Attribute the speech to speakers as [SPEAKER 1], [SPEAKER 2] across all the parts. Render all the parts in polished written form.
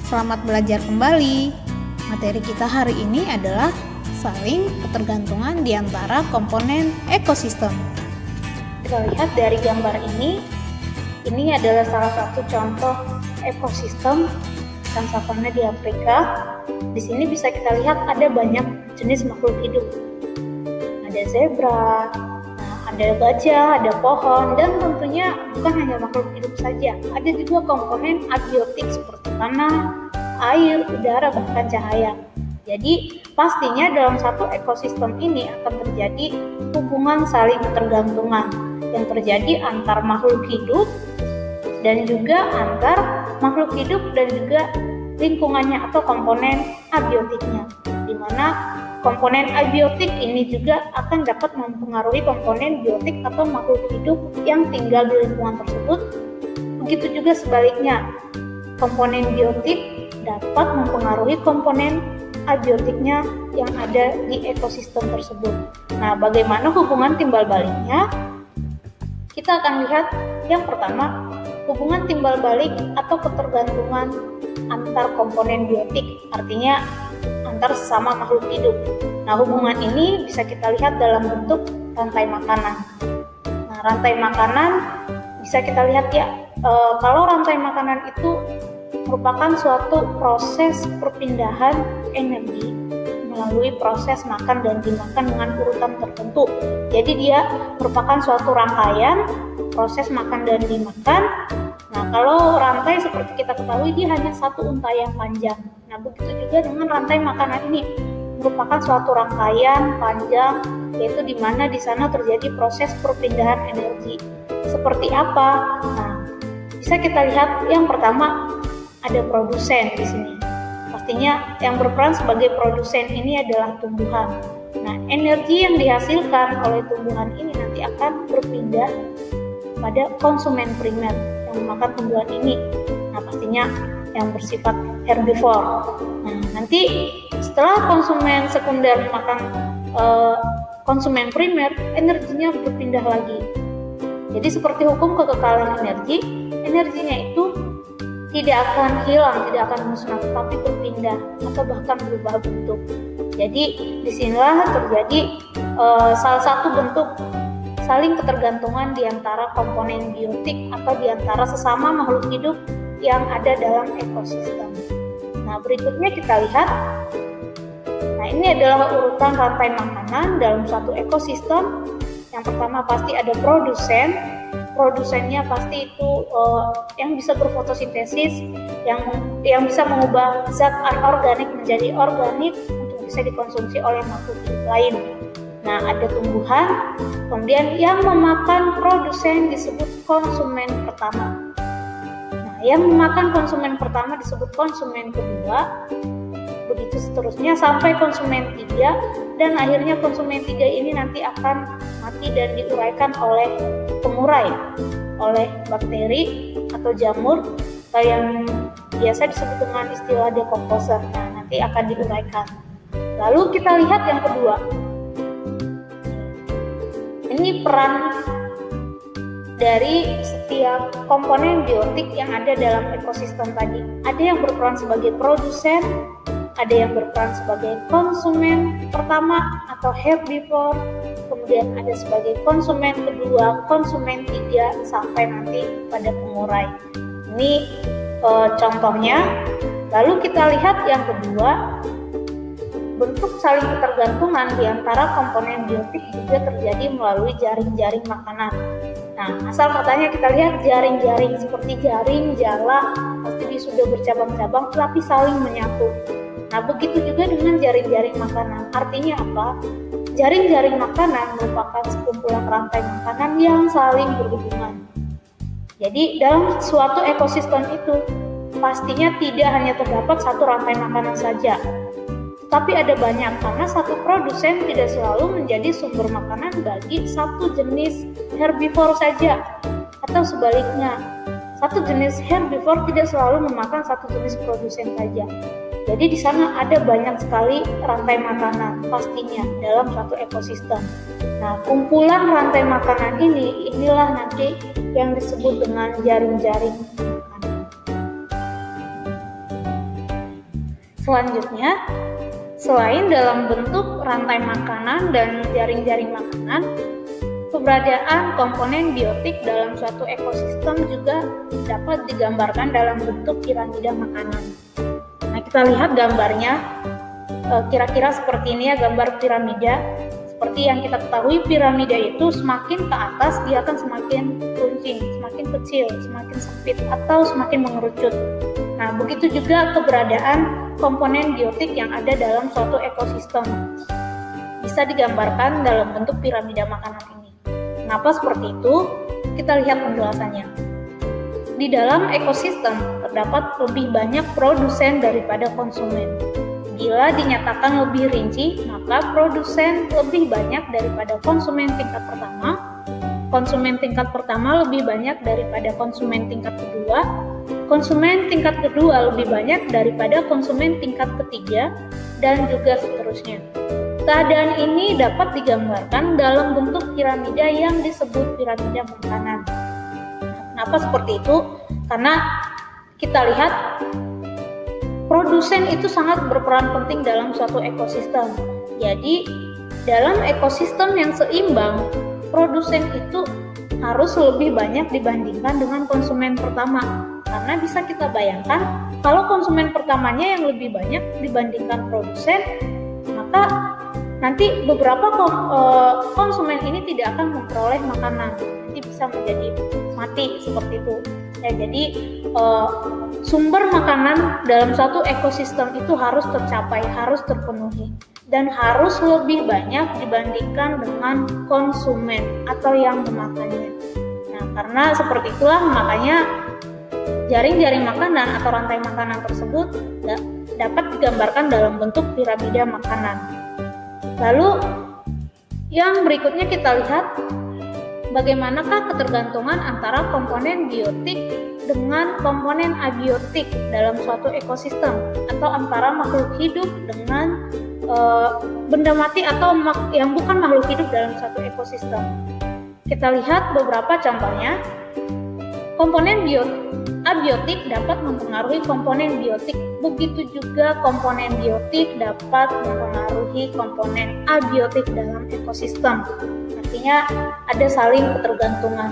[SPEAKER 1] Selamat belajar kembali. Materi kita hari ini adalah saling ketergantungan di antara komponen ekosistem. Kita lihat dari gambar ini adalah salah satu contoh ekosistem hutan savana di Afrika. Di sini bisa kita lihat ada banyak jenis makhluk hidup. Ada zebra, ada gajah, ada pohon, dan tentunya bukan hanya makhluk hidup saja. Ada juga komponen abiotik seperti tanah, air, udara, bahkan cahaya. Jadi pastinya dalam satu ekosistem ini akan terjadi hubungan saling ketergantungan yang terjadi antar makhluk hidup dan juga antar makhluk hidup dan juga lingkungannya atau komponen abiotiknya, di mana komponen abiotik ini juga akan dapat mempengaruhi komponen biotik atau makhluk hidup yang tinggal di lingkungan tersebut. Begitu juga sebaliknya, komponen biotik dapat mempengaruhi komponen abiotiknya yang ada di ekosistem tersebut. Nah, bagaimana hubungan timbal baliknya? Kita akan lihat yang pertama, hubungan timbal balik atau ketergantungan antar komponen biotik, artinya antar sesama makhluk hidup. Nah, hubungan ini bisa kita lihat dalam bentuk rantai makanan. Nah, rantai makanan bisa kita lihat kalau rantai makanan itu merupakan suatu proses perpindahan energi melalui proses makan dan dimakan dengan urutan tertentu. Jadi dia merupakan suatu rangkaian proses makan dan dimakan. Nah, kalau rantai seperti kita ketahui dia hanya satu untayan panjang. Nah, begitu juga dengan rantai makanan ini merupakan suatu rangkaian panjang, yaitu di mana di sana terjadi proses perpindahan energi. Seperti apa? Nah, bisa kita lihat yang pertama ada produsen di sini. Pastinya yang berperan sebagai produsen ini adalah tumbuhan. Nah, energi yang dihasilkan oleh tumbuhan ini nanti akan berpindah pada konsumen primer yang memakan tumbuhan ini. Nah, pastinya yang bersifat herbivore. Nah, nanti setelah konsumen sekunder memakan konsumen primer, energinya berpindah lagi. Jadi seperti hukum kekekalan energi, energinya itu tidak akan hilang, tidak akan musnah, tapi berpindah atau bahkan berubah bentuk. Jadi disinilah terjadi salah satu bentuk saling ketergantungan di antara komponen biotik atau di antara sesama makhluk hidup yang ada dalam ekosistem. Nah, berikutnya kita lihat. Nah, ini adalah urutan rantai makanan dalam suatu ekosistem. Yang pertama pasti ada produsen. Produsennya pasti itu yang bisa berfotosintesis, yang bisa mengubah zat anorganik menjadi organik untuk bisa dikonsumsi oleh makhluk hidup lain. Nah, ada tumbuhan, kemudian yang memakan produsen disebut konsumen pertama. Nah, yang memakan konsumen pertama disebut konsumen kedua, begitu seterusnya sampai konsumen tiga, dan akhirnya konsumen tiga ini nanti akan mati dan diuraikan oleh pengurai, oleh bakteri atau jamur, atau yang biasa disebut dengan istilah decomposer. Nah, nanti akan diuraikan. Lalu kita lihat yang kedua. Ini peran dari setiap komponen biotik yang ada dalam ekosistem tadi. Ada yang berperan sebagai produsen, ada yang berperan sebagai konsumen pertama atau herbivore, kemudian ada sebagai konsumen kedua, konsumen tiga, sampai nanti pada pengurai. Ini contohnya. Lalu kita lihat yang kedua, bentuk saling ketergantungan di antara komponen biotik juga terjadi melalui jaring-jaring makanan. Nah, asal katanya kita lihat jaring-jaring seperti jaring, jala, pasti dia sudah bercabang-cabang tetapi saling menyatu. Nah, begitu juga dengan jaring-jaring makanan. Artinya apa? Jaring-jaring makanan merupakan sekumpulan rantai makanan yang saling berhubungan. Jadi, dalam suatu ekosistem itu, pastinya tidak hanya terdapat satu rantai makanan saja, tapi ada banyak, karena satu produsen tidak selalu menjadi sumber makanan bagi satu jenis herbivore saja, atau sebaliknya, satu jenis herbivore tidak selalu memakan satu jenis produsen saja. Jadi di sana ada banyak sekali rantai makanan pastinya dalam suatu ekosistem. Nah, kumpulan rantai makanan inilah nanti yang disebut dengan jaring-jaring makanan. Selanjutnya, selain dalam bentuk rantai makanan dan jaring-jaring makanan, keberadaan komponen biotik dalam suatu ekosistem juga dapat digambarkan dalam bentuk piramida makanan. Nah, kita lihat gambarnya, kira-kira seperti ini ya gambar piramida. Seperti yang kita ketahui, piramida itu semakin ke atas dia akan semakin runcing, semakin kecil, semakin sempit, atau semakin mengerucut. Nah, begitu juga keberadaan komponen biotik yang ada dalam suatu ekosistem bisa digambarkan dalam bentuk piramida makanan ini. Kenapa seperti itu? Kita lihat penjelasannya. Di dalam ekosistem terdapat lebih banyak produsen daripada konsumen. Bila dinyatakan lebih rinci, maka produsen lebih banyak daripada konsumen tingkat pertama, konsumen tingkat pertama lebih banyak daripada konsumen tingkat kedua, konsumen tingkat kedua lebih banyak daripada konsumen tingkat ketiga, dan juga seterusnya. Keadaan ini dapat digambarkan dalam bentuk piramida yang disebut piramida makanan. Kenapa seperti itu? Karena kita lihat produsen itu sangat berperan penting dalam suatu ekosistem. Jadi, dalam ekosistem yang seimbang, produsen itu harus lebih banyak dibandingkan dengan konsumen pertama. Karena bisa kita bayangkan, kalau konsumen pertamanya yang lebih banyak dibandingkan produsen, maka nanti beberapa konsumen ini tidak akan memperoleh makanan, nanti bisa menjadi mati seperti itu. Ya, jadi sumber makanan dalam suatu ekosistem itu harus tercapai, harus terpenuhi, dan harus lebih banyak dibandingkan dengan konsumen atau yang memakannya. Nah, karena seperti itulah makanya jaring-jaring makanan atau rantai makanan tersebut dapat digambarkan dalam bentuk piramida makanan. Lalu yang berikutnya kita lihat bagaimanakah ketergantungan antara komponen biotik dengan komponen abiotik dalam suatu ekosistem, atau antara makhluk hidup dengan benda mati atau yang bukan makhluk hidup dalam suatu ekosistem. Kita lihat beberapa contohnya. Komponen abiotik dapat mempengaruhi komponen biotik, begitu juga komponen biotik dapat mempengaruhi komponen abiotik dalam ekosistem. Artinya ada saling ketergantungan.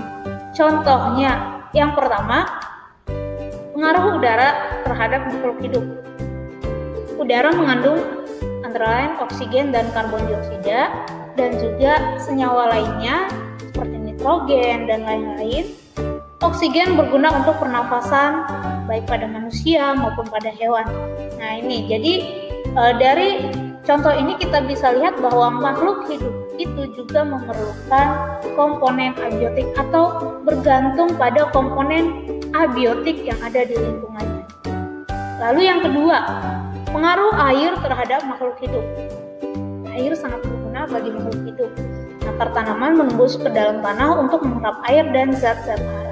[SPEAKER 1] Contohnya, yang pertama, pengaruh udara terhadap makhluk hidup. Udara mengandung antara lain oksigen dan karbon dioksida, dan juga senyawa lainnya seperti nitrogen dan lain-lain. Oksigen berguna untuk pernafasan baik pada manusia maupun pada hewan. Nah, ini jadi dari contoh ini kita bisa lihat bahwa makhluk hidup itu juga memerlukan komponen abiotik atau bergantung pada komponen abiotik yang ada di lingkungannya. Lalu yang kedua, pengaruh air terhadap makhluk hidup. Air sangat berguna bagi makhluk hidup. Akar tanaman menembus ke dalam tanah untuk menyerap air dan zat-zat hara.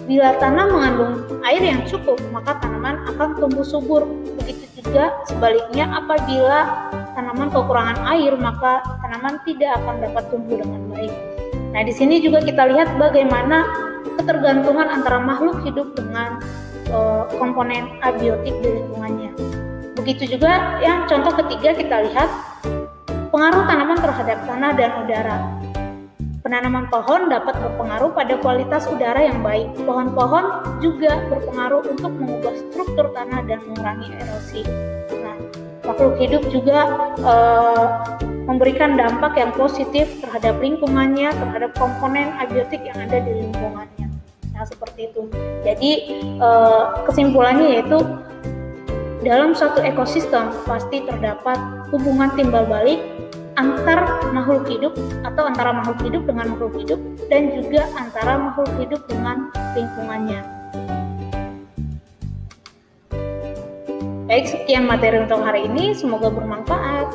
[SPEAKER 1] Bila tanah mengandung air yang cukup, maka tanaman akan tumbuh subur. Begitu juga sebaliknya, apabila tanaman kekurangan air, maka tanaman tidak akan dapat tumbuh dengan baik. Nah, di sini juga kita lihat bagaimana ketergantungan antara makhluk hidup dengan komponen abiotik di lingkungannya. Begitu juga yang contoh ketiga kita lihat pengaruh tanaman terhadap tanah dan udara. Penanaman pohon dapat berpengaruh pada kualitas udara yang baik. Pohon-pohon juga berpengaruh untuk mengubah struktur tanah dan mengurangi erosi. Nah, makhluk hidup juga memberikan dampak yang positif terhadap lingkungannya, terhadap komponen abiotik yang ada di lingkungannya. Nah, seperti itu. Jadi, kesimpulannya yaitu dalam suatu ekosistem pasti terdapat hubungan timbal balik antar makhluk hidup atau antara makhluk hidup dengan makhluk hidup, dan juga antara makhluk hidup dengan lingkungannya. Baik, sekian materi untuk hari ini, semoga bermanfaat.